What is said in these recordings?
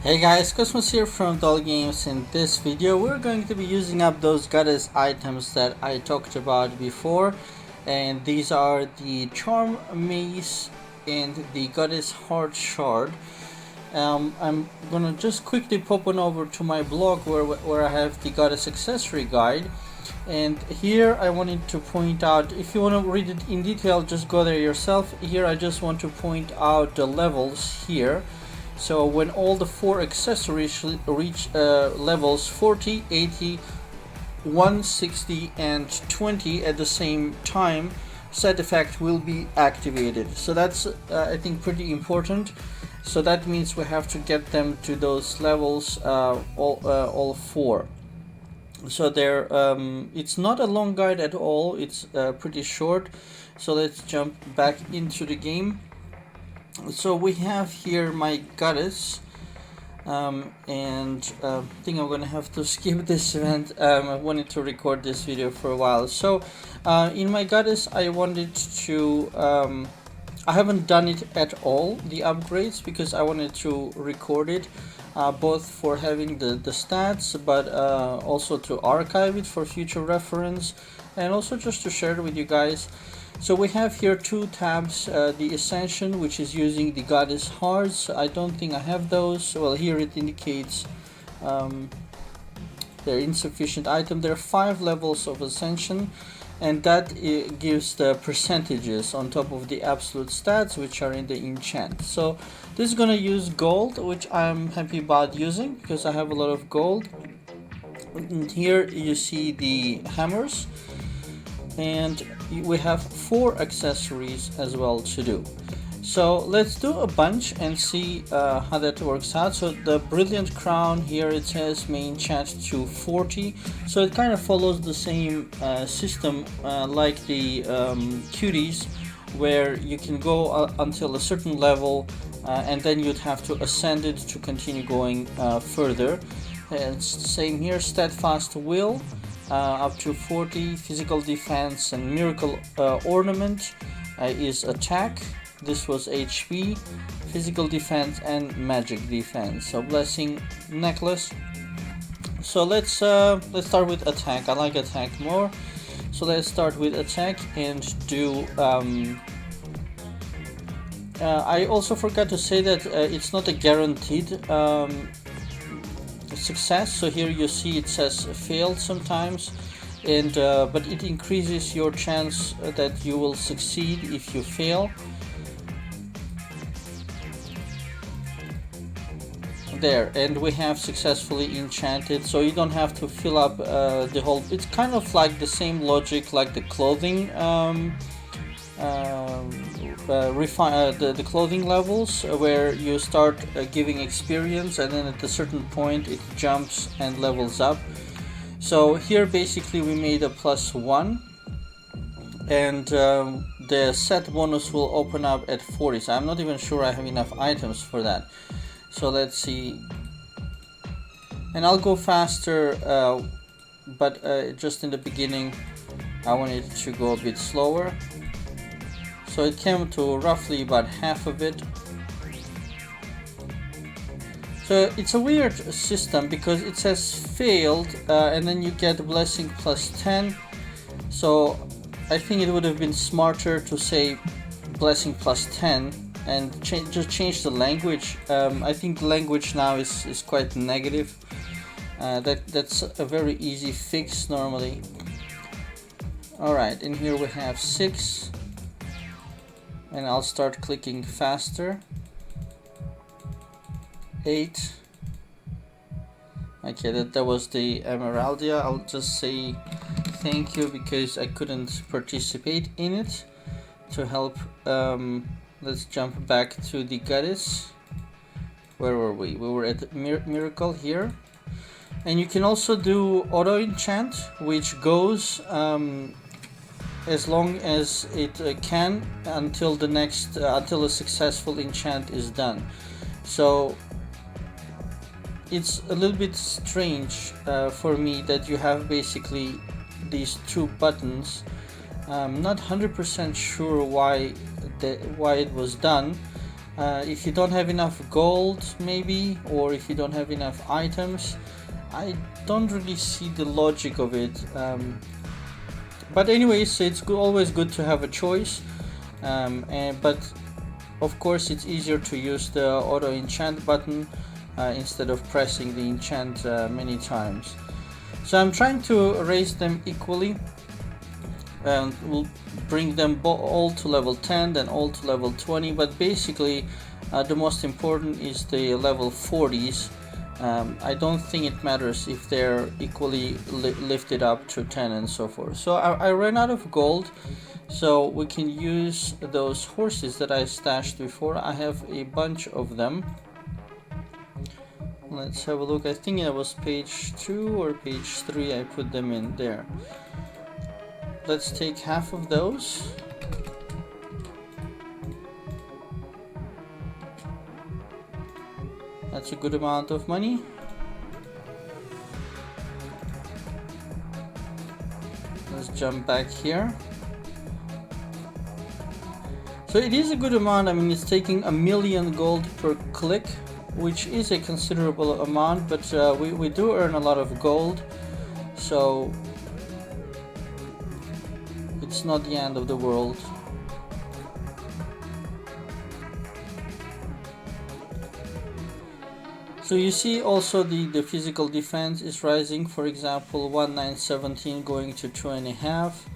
Hey guys, Cosmos here from DolyGames. In this video we're going to be using up those goddess items that I talked about before, and these are the Charm Mace and the Goddess Heart Shard. I'm gonna just quickly pop on over to my blog where I have the Goddess Accessory Guide, and here I wanted to point out, if you want to read it in detail just go there yourself. Here I just want to point out the levels here. So when all the four accessories reach levels 40, 80, 160 and 20 at the same time, set effect will be activated. So that's I think pretty important. So that means we have to get them to those levels, all four. So there, it's not a long guide at all, it's pretty short. So let's jump back into the game. So we have here my goddess, and I think I'm gonna have to skip this event. I wanted to record this video for a while. So in my goddess I wanted to, I haven't done it at all, the upgrades, because I wanted to record it, both for having the stats, but also to archive it for future reference, and also just to share it with you guys. So we have here two tabs, the Ascension, which is using the Goddess Hearts. I don't think I have those. Well, here it indicates they're insufficient item. There are 5 levels of Ascension, and that gives the percentages on top of the absolute stats, which are in the enchant. So this is gonna use gold, which I'm happy about using because I have a lot of gold. And here you see the hammers, and we have 4 accessories as well to do. So let's do a bunch and see how that works out. So the Brilliant Crown, here it says may enchant to 40, so it kind of follows the same system like the cuties, where you can go until a certain level, and then you'd have to ascend it to continue going further. And it's the same here. Steadfast Will, up to 40. Physical defense and miracle ornament is attack. This was HP, physical defense and magic defense. So blessing necklace. So let's start with attack. I like attack more, so let's start with attack and do I also forgot to say that it's not a guaranteed success. So here you see it says failed sometimes, and but it increases your chance that you will succeed if you fail. There, and we have successfully enchanted, so you don't have to fill up the whole. It's kind of like the same logic like the clothing the clothing levels, where you start giving experience, and then at a certain point it jumps and levels up. So here basically we made a +1, and the set bonus will open up at 40. So I'm not even sure I have enough items for that. So let's see, and I'll go faster, but just in the beginning I wanted to go a bit slower. So it came to roughly about half of it. So it's a weird system because it says failed, and then you get blessing +10. So I think it would have been smarter to say blessing +10 and just change the language. I think the language now is quite negative. That's a very easy fix normally. Alright, and here we have 6. And I'll start clicking faster. 8. Okay, that was the Emeraldia. I'll just say thank you because I couldn't participate in it to help. Let's jump back to the goddess. Where were we? We were at miracle here. And you can also do Auto-Enchant, which goes as long as it can until the next until a successful enchant is done. So it's a little bit strange for me that you have basically these 2 buttons. I'm not 100% sure why it was done, If you don't have enough gold, maybe, or if you don't have enough items, I don't really see the logic of it. But anyways, it's always good to have a choice. But of course, it's easier to use the auto-enchant button instead of pressing the enchant many times. So I'm trying to raise them equally, and we'll bring them all to level 10, then all to level 20. But basically, the most important is the level 40s. I don't think it matters if they're equally lifted up to 10 and so forth. So I ran out of gold, so we can use those horses that I stashed before. I have a bunch of them. Let's have a look. I think it was page 2 or page 3 I put them in there. Let's take half of those. That's a good amount of money. Let's jump back here. So it is a good amount. I mean, it's taking 1,000,000 gold per click, which is a considerable amount, but we do earn a lot of gold, so it's not the end of the world. So you see also the physical defense is rising. For example, 1917 going to 2.5.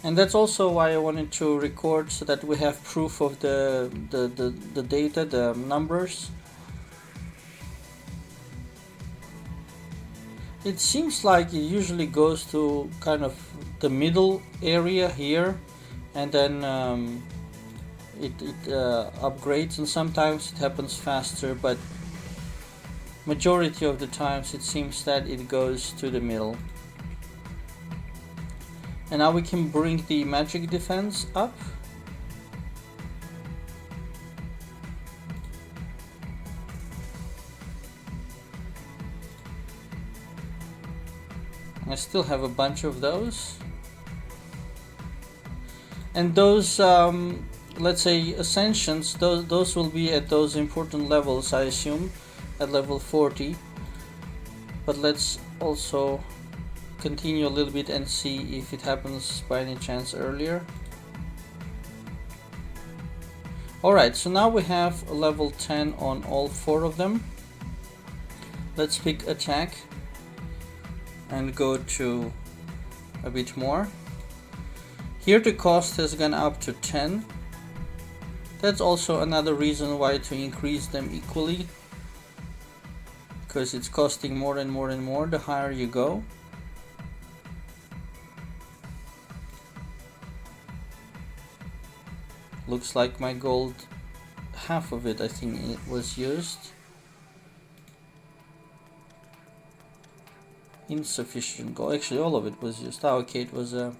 And that's also why I wanted to record, so that we have proof of the data, the numbers. It seems like it usually goes to kind of the middle area here, and then it upgrades, and sometimes it happens faster, but majority of the times it seems that it goes to the middle. And now we can bring the magic defense up. I still have a bunch of those. And those, let's say, ascensions, those will be at those important levels, I assume, at level 40. But let's also continue a little bit and see if it happens by any chance earlier. Alright, so now we have a level 10 on all 4 of them. Let's pick attack and go to a bit more. Here the cost has gone up to 10. That's also another reason why to increase them equally, because it's costing more and more and more the higher you go. Looks like my gold, half of it I think it was used. Insufficient gold. Actually all of it was used. Oh, okay, it was a...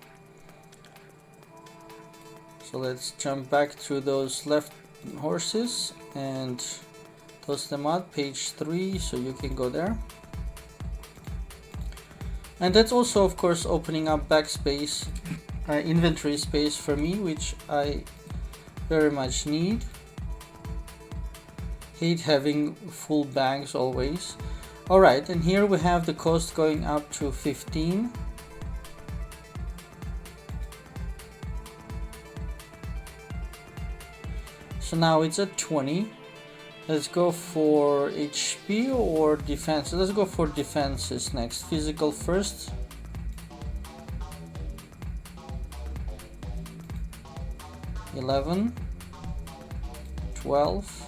So let's jump back through those left horses and toss them out. Page 3, so you can go there. And that's also of course opening up backspace, inventory space for me, which I very much need. Hate having full bags always. Alright, and here we have the cost going up to 15. So now it's at 20. Let's go for HP or defense. Let's go for defenses next. Physical first. $11, 12,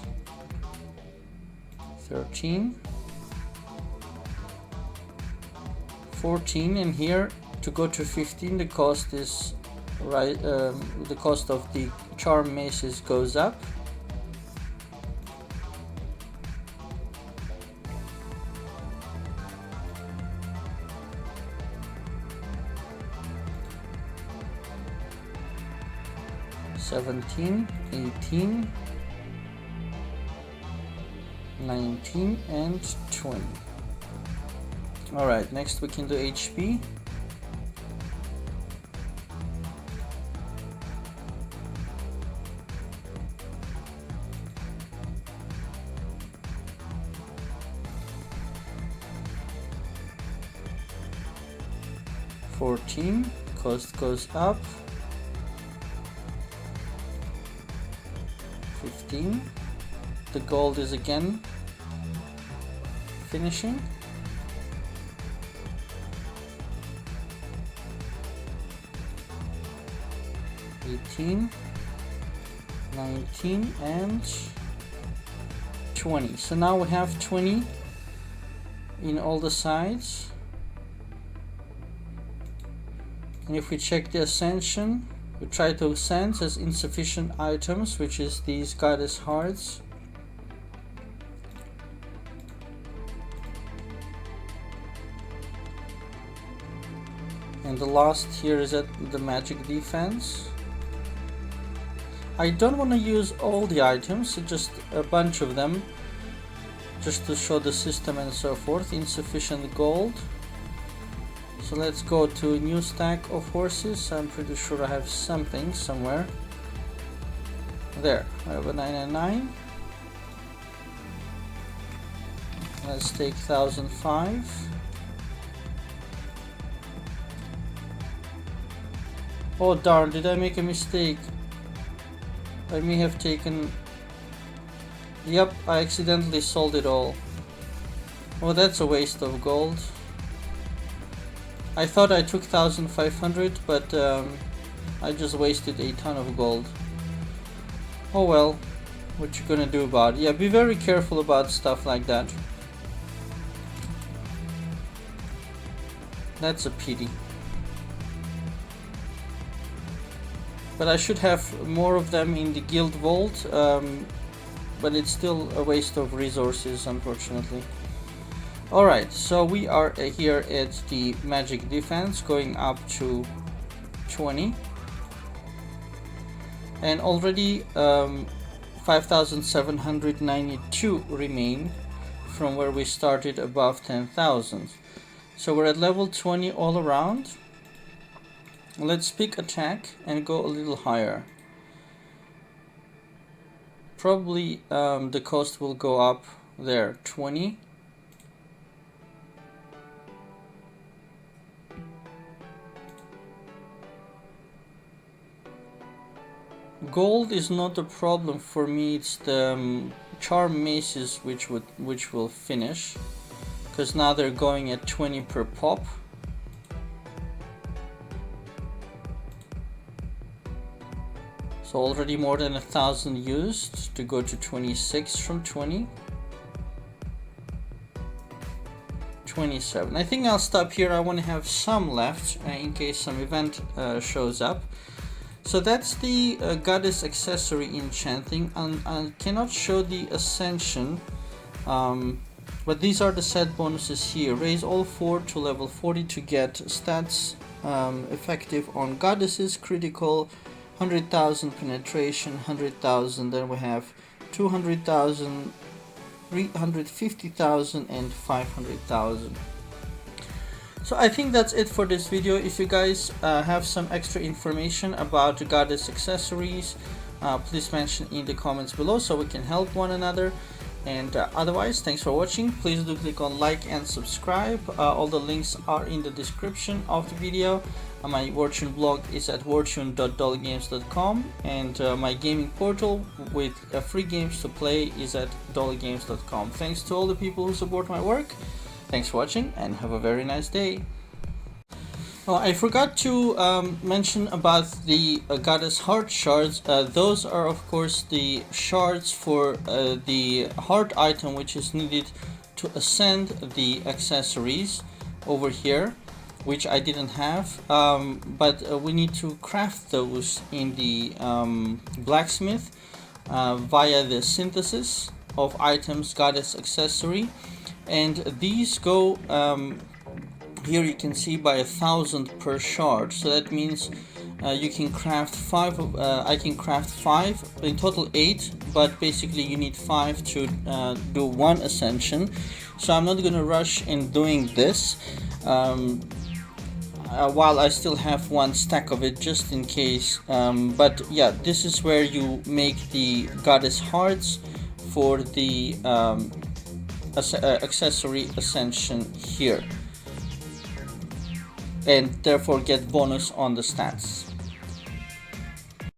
13, 14, and here to go to 15 the cost is right. The cost of the charm maces goes up. $17, 18, 19, and 20. Alright, next we can do HP. 14, cost goes up. 15. The gold is again finishing. 18, 19, and 20. So now we have 20 in all the sides. And if we check the ascension, we try to ascend as insufficient items, which is these goddess hearts. And the last here is at the magic defense. I don't want to use all the items, just a bunch of them, just to show the system and so forth. Insufficient gold. So let's go to new stack of horses. I'm pretty sure I have something somewhere. There, I have a 999. Let's take 1005. Oh darn, did I make a mistake? I may have taken... Yep, I accidentally sold it all. Oh, that's a waste of gold. I thought I took 1500, but I just wasted a ton of gold. Oh well, what you gonna do about it? Yeah, be very careful about stuff like that. That's a pity. But I should have more of them in the guild vault, but it's still a waste of resources, unfortunately. Alright, so we are here at the magic defense, going up to 20. And already 5,792 remain from where we started above 10,000. So we're at level 20 all around. Let's pick attack and go a little higher. Probably the cost will go up there, 20. Gold is not a problem for me, it's the charm maces which will finish, because now they're going at 20 per pop. So already more than 1,000 used to go to 26 from 20. 27. I think I'll stop here. I want to have some left in case some event shows up. So that's the goddess accessory enchanting, and I cannot show the ascension, but these are the set bonuses here. Raise all 4 to level 40 to get stats effective on goddesses, critical, 100,000 penetration, 100,000, then we have 200,000, 350,000 and 500,000. So I think that's it for this video. If you guys have some extra information about the goddess accessories, please mention in the comments below so we can help one another. And otherwise, thanks for watching. Please do click on like and subscribe. All the links are in the description of the video. My Wartune blog is at wartune.dolygames.com, and my gaming portal with free games to play is at dolygames.com. Thanks to all the people who support my work. Thanks for watching and have a very nice day. Oh, I forgot to mention about the goddess heart shards. Those are of course the shards for the heart item which is needed to ascend the accessories over here, which I didn't have, but we need to craft those in the blacksmith via the synthesis of items goddess accessory, and these go here you can see by 1,000 per shard. So that means you can craft 5 of, I can craft 5, in total 8, but basically you need 5 to do 1 ascension. So I'm not gonna rush in doing this while I still have 1 stack of it just in case, but yeah, this is where you make the goddess hearts for the accessory ascension here. and therefore get bonus on the stats.